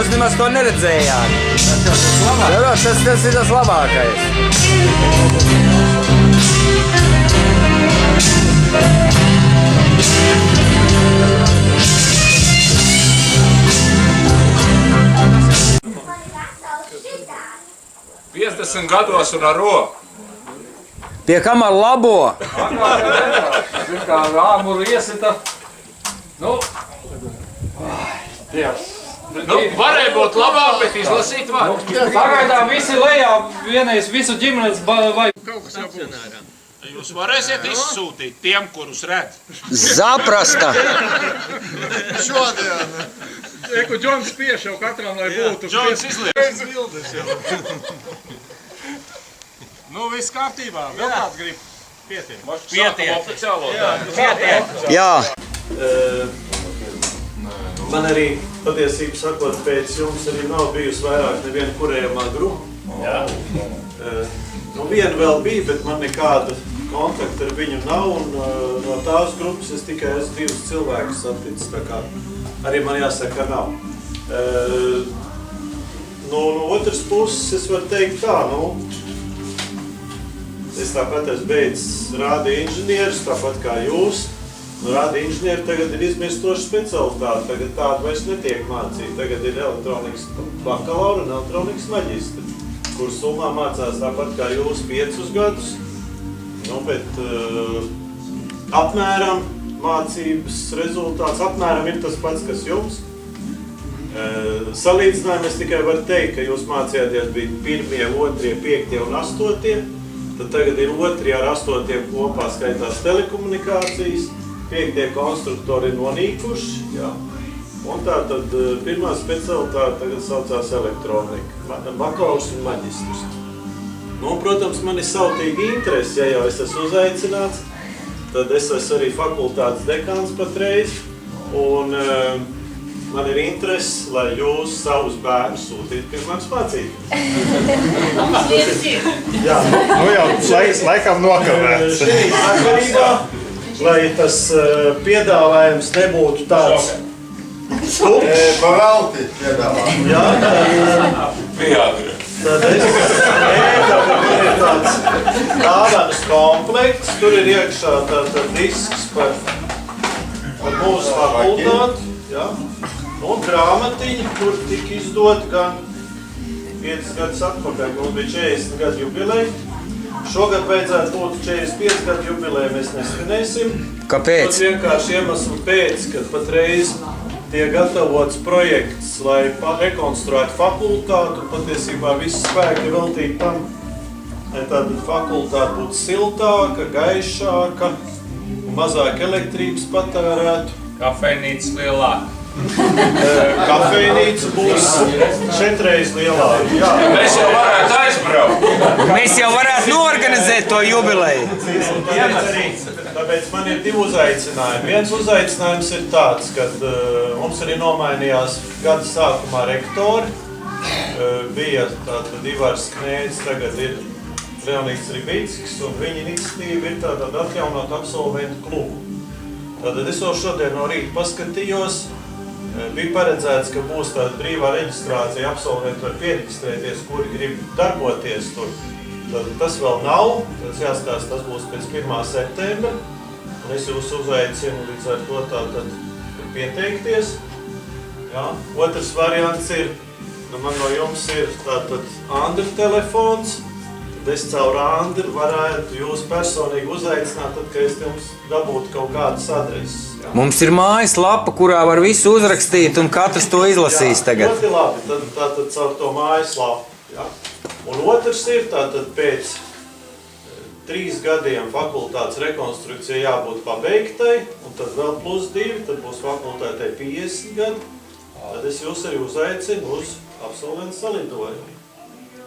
jūs nemaz to neredzējāt. Tas ir tas labākais. Piecdesmit gados un ar roku. Pie kam ar labo? Kā āmuru iesita. Nu, Dievs. Nu, varēja būt labāk, bet izlasīt var. Pagaidām visi lejā, vienreiz visu ģimenes vai... Jūs varēsiet izsūtīt tiem, kurus redz. Zaprasta. Šodien. Eku Džons piešau katram, lai būtu. Džons izliek. Nu, viss kārtībā. Vēl kāds grib pietiek. Pietiek. Jā. Man arī, patiesībā sakot, pēc jums arī nav bijusi vairāk neviena kurējumā grupa. Nu, viena vēl bija, bet man nekāda kontakta ar viņu nav, un no tās grupas es tikai esmu 2 cilvēkus saticis, tā kā arī man jāsaka, ka nav. No otras puses es varu teikt tā, es tāpat esmu beidzis rādi inženierus, tāpat kā jūs. Rādi inženieri tagad ir izmirstoša specialitāte, tagad tāda vairs netiek mācīta. Tagad ir elektronikas bakalaura un elektronikas maģistri, kur summā mācās tāpat kā jūs 5 gadus. Nu, bet apmēram mācības rezultāts apmēram ir tas pats, kas jums. Salīdzinājumi es tikai varu teikt, ka jūs mācījāties bija 1., 2., 5. un 8. Tad tagad ir 2. ar 8. kopā skaitās telekomunikācijas. 5. konstruktori ir nonīkuši, jā. Un tā tad pirmā specialitāte tagad saucās elektronika, bakalaurs un maģistrs. Nu, protams, man ir sautīgi interesi, ja jau es esmu uzaicināts, tad es esmu arī fakultātes dekāns patreiz, un man ir interesi, lai jūs savus bērnus sūtītu pie manis mācīt. Jā. Nu jau laikam nokavēts. Šī sakarībā, lai tas piedāvājums nebūtu tāds stulbs. Pavelti piedāvājums. Jā, tad ir tāds dāvanas komplekts, tur ir iekšā disks par mūsu fakultāti, jā, un grāmatiņi, kur tika izdot gan 5 gadus atpakaļ, mums bija 40 gadu jubileja. Šogad vajadzētu būt 45 gadu jubileja, mēs nesvinēsim. Kāpēc? Tas vienkārši iemeslu pēc, kad patreiz tiek gatavots projekts, lai rekonstruētu fakultātu, un patiesībā visi spēki veltīt tam, lai tāda fakultāte būtu siltāka, gaišāka, un mazāk elektrības patērētu. Kafejnīca lielāka. Kafejnīca būs 4 reizes lielāka. Jā. Mēs jau varētu aizbraukt. Mēs jau varētu norganizēt to jubileju. Tāpēc man ir 2 uzaicinājumi. Viens uzaicinājums ir tāds, kad mums arī nomainījās gada sākumā rektori. Bija tātad Ivars Knēdis, tagad ir Leonīds Ribīckis, un viņa iniciatīva ir tātad atjaunot absolventu klubu. Tātad es jau šodien no rīta paskatījos. Bija paredzēts, ka būs tāda brīvā reģistrācija, absolventi var pieregistrēties, kuri grib darboties tur. Tad tas vēl nav, tas jāstāsta, tas būs pēc 1. septembra. Un es jūs uzaicinu līdz ar to tātad pieteikties. Jā. Otrs variants ir, man no jums ir tātad Andra telefons. Tad es caur Andru varētu jūs personīgi uzaicināt, tad, kad es jums dabūtu kaut kādas adreses. Jā. Mums ir mājaslapa, kurā var visu uzrakstīt, un katrs to izlasīs tagad. Ļoti labi, tātad caur to mājaslapu. Jā. Un otrs ir, tātad pēc 3 gadiem fakultātes rekonstrukcija jābūt pabeigtai, un tad vēl plus 2, tad būs fakultātei 50 gadi. Tad es jūs arī uzaicinu uz absolventu salidojumu.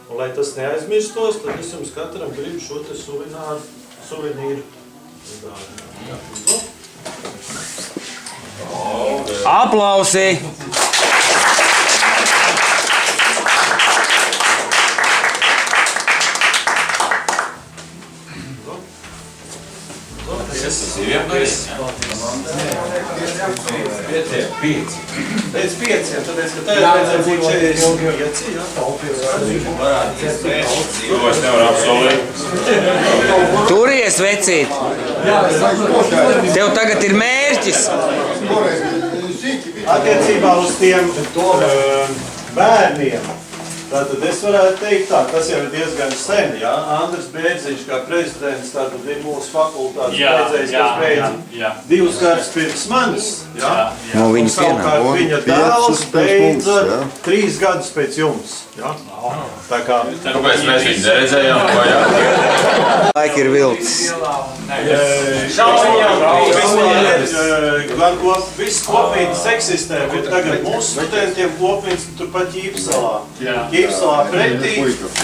Un, lai tas neaizmirstos, tad es jums katram gribu šo te suvenīru. Aplausi! Pēc 5, tad es ka tagad vajadzēja būt 45, jā? To es nevaru apsolīt. Turies, vecīt! Tev tagad ir mērķis! Attiecībā uz tiem bērniem, tātad es varētu teikt tā, tas jau ir diezgan sen, jā? Andris Bērziņš kā prezidents, tātad ir mūsu fakultātes beidzējs, kas beidz 2 gadus pirms manis, jā? No viņas Savukārt vienā. viņa Un dēls 5 pēc mums, beidza jā? 3 gadus pēc jums, jā? Tā kā... Kāpēc mēs viņu neredzējām? Laika ir vilcis. Gan viss kopīgs eksistē, bet tagad mūsu studentiem kopīgs turpat Ķīpsalā. Ķīpsalā pretī,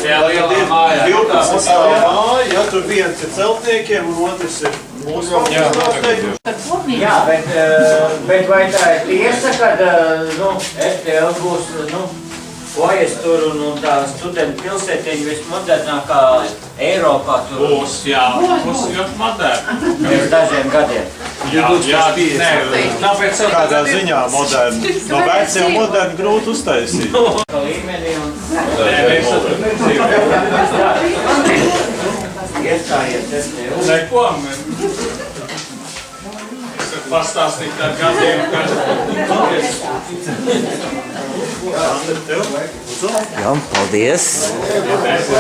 tagad ir 12 stāvu māja, ja tur viens ir celtniekiem un otrs ir mūsu fakultātei. Jā, bet vai tā ir tiesa, kad FTL būs, kojas tur un tā studentu pilsētiņa vismodernākā Eiropā tur Būs, jā, būs ļoti moderni. pirms dažiem gadiem? Jā, tāpēc Kādā ziņā moderni? No veciem moderni grūti uztaisīt. Līmenī un iestājies FTL. neko. Es varu pastāstīt tādu gadījumu, ka Jā, paldies!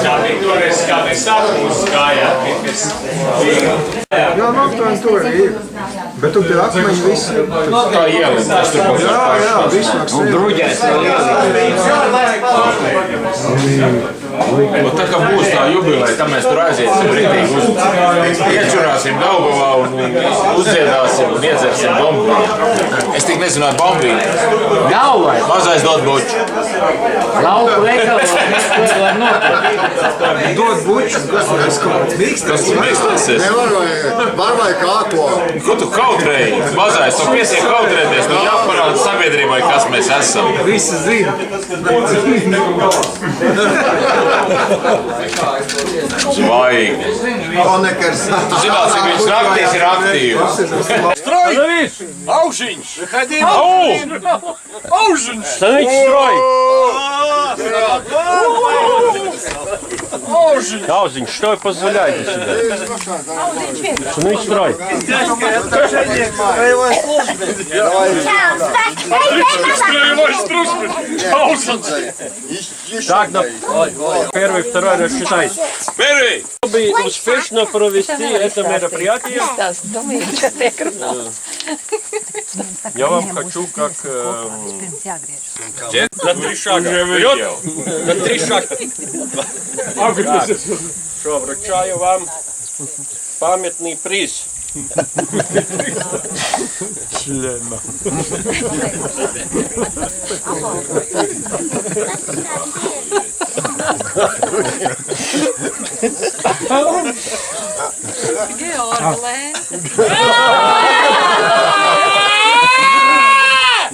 kā bija toreiz, kā mēs sākumus gājām. Jā, aptuveni tur ir. Bet tur tie akmeņi visi. Kā ielikt, tas tur būs. Jā, viss nāk Un tā kā būs tā jubileja, tad mēs tur aiziesim ritīgi iečurāsim Daugavā un uzdziedāsim un iedzersim bombīnu. Es tik nezināju bombīnu. Nav vai? Mazais dod buču. Lauku veikalos var nopirkt. dod bučus, kas kaut kāds mīkstas. Tas tur mīkstasies. Nevar vai kāko. Ko tu kautrēji? Mazais, tu piesiek kautrēties, tu jāparāda sabiedrībai, kas mēs esam. Visi zina. Svaigi. Honekers. Tu zināt, cik viņš naktīs ir aktīvs. Aužiņš! Aužiņš! Auziņš, stāj, позволяйте себе. Ну и строй. Так, первый, второй рассчитайте. Первый! Чтобы успешно провести это мероприятие, я вам хочу как на 3 шага вперед, на 3 шага. Так, что, вручаю вам памятный приз.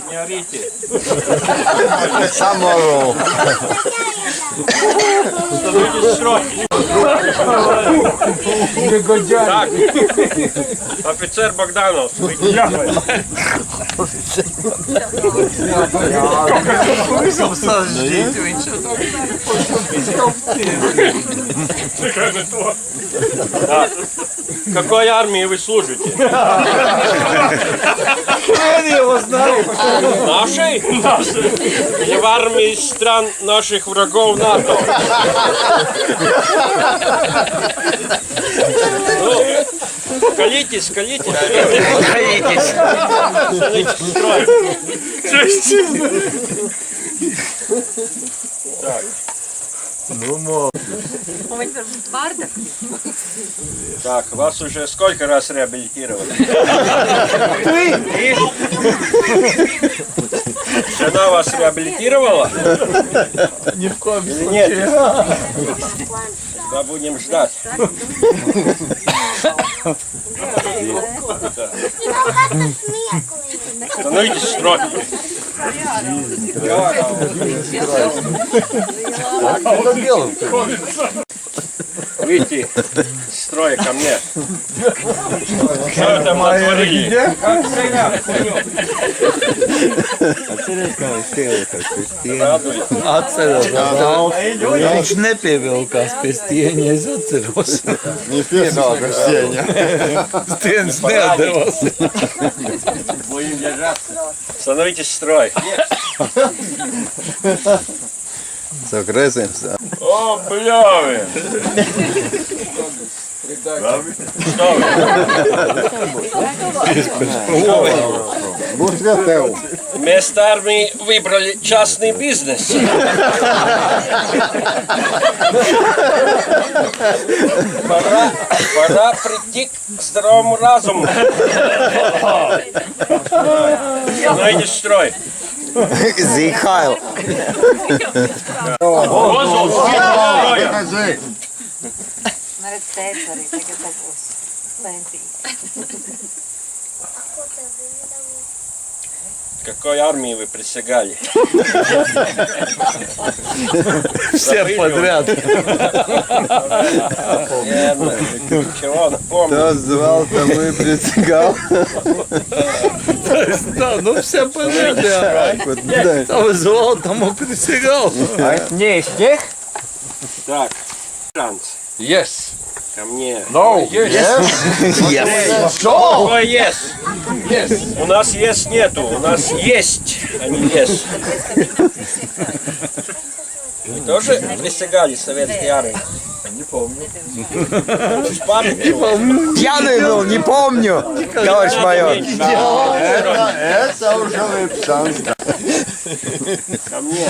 Не орите. Самору. Становитесь в строй. Так, офицер Богданов. Так. Какой армии вы служите? Нашей? Или в армии стран наших врагов НАТО? Ну, колитесь, колитесь. Колитесь. Становитесь в строй. Так. Так, вас уже сколько раз реабилитировали? Жена вас реабилитировала? Ни в коем случае. Нет? Да, будем ждать. Становитесь в строй. выйти из строя ко мне. Что там натворили? Радует. Atceros, viņš nepievilkās pie stieņa, es atceros. Viņš piesāka stieņa. Stieņas neatdevās. Будем держаться. Становитесь в строй. Saka, reizēms. О, бляви! Что вы? Būs gatavi. Вместо армии выбрали частный бизнес. Пора прийти к здоровому разуму. Становитесь в строй. Zīhail. Redz, tēvs arī tagad dabūs lentīt. Какой армии вы присягали? Все подряд. Чего напомню? Tas zeltam ir pricigāl. Да, ну все подряд, jā. Tavu zoltamu присягал. Не из тех? Так, шанс. Yes. Ко мне. No. Какой есть? У нас есть нету, у нас есть, а не есть. Вы тоже присягали советской армии? Не помню. Пьяный был, не помню, товарищ майор. Es aužalīju šansu. Ко мне.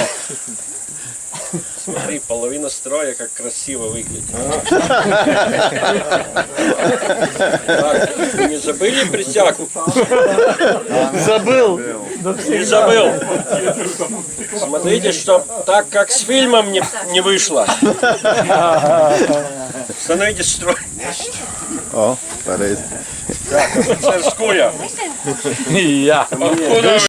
Смотри, половина строя как красиво выглядит. Так, вы не забыли присягу? Забыл. Не забыл. Смотрите, что так как с фильмом не вышло. Становитесь в строй. O, pareizi. Так, офицерскую. Я. Откуда вы?